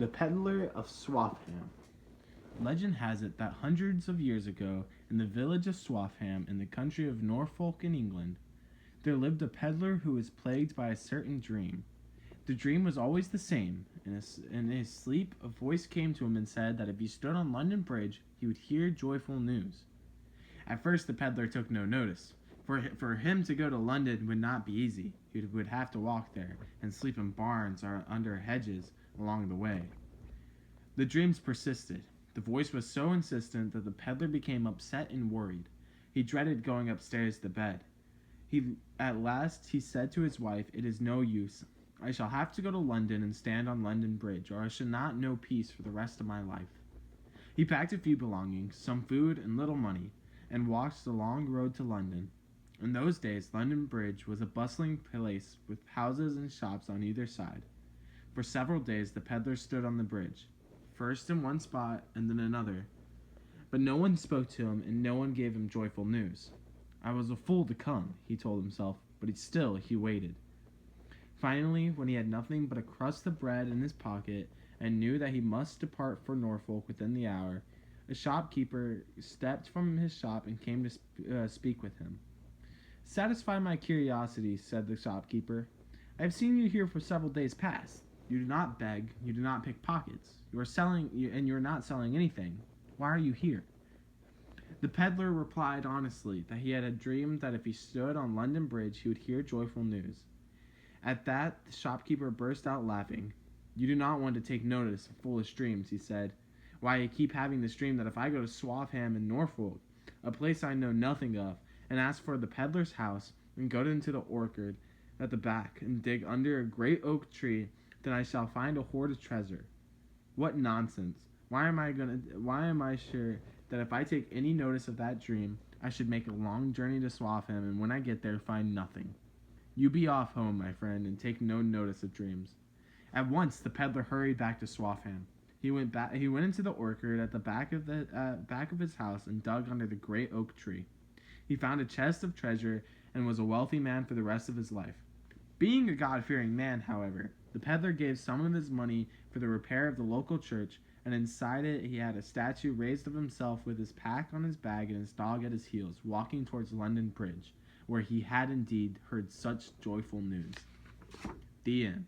The Pedlar of Swaffham. Legend has it that hundreds of years ago, in the village of Swaffham, in the country of Norfolk in England, there lived a peddler who was plagued by a certain dream. The dream was always the same. In his sleep, a voice came to him and said that if he stood on London Bridge, he would hear joyful news. At first, the peddler took no notice. For him to go to London would not be easy. He would have to walk there and sleep in barns or under hedges along the way. The dreams persisted. The voice was so insistent that the peddler became upset and worried. He dreaded going upstairs to bed. At last he said to his wife, "It is no use. I shall have to go to London and stand on London Bridge, or I shall not know peace for the rest of my life." He packed a few belongings, some food and little money, and walked the long road to London. In those days, London Bridge was a bustling place with houses and shops on either side. For several days the peddler stood on the bridge, first in one spot and then another. But no one spoke to him, and no one gave him joyful news. "I was a fool to come," he told himself, but he waited. Finally, when he had nothing but a crust of bread in his pocket, and knew that he must depart for Norfolk within the hour, a shopkeeper stepped from his shop and came to speak with him. "Satisfy my curiosity," said the shopkeeper. "I have seen you here for several days past. You do not beg, you do not pick pockets. You are not selling anything. Why are you here?" The peddler replied honestly that he had a dream that if he stood on London Bridge he would hear joyful news. At that, the shopkeeper burst out laughing. "You do not want to take notice of foolish dreams," he said. "Why, I keep having this dream that if I go to Swaffham in Norfolk, a place I know nothing of, and ask for the peddler's house, and go into the orchard at the back, and dig under a great oak tree, then I shall find a hoard of treasure. What nonsense! Why am I sure that if I take any notice of that dream, I should make a long journey to Swaffham, and when I get there find nothing? You be off home, my friend, and take no notice of dreams." At once the peddler hurried back to Swaffham. He went into the orchard at the back of his house and dug under the great oak tree. He found a chest of treasure and was a wealthy man for the rest of his life. Being a God-fearing man, however, the peddler gave some of his money for the repair of the local church, and inside it he had a statue raised of himself with his pack on his back and his dog at his heels, walking towards London Bridge, where he had indeed heard such joyful news. The end.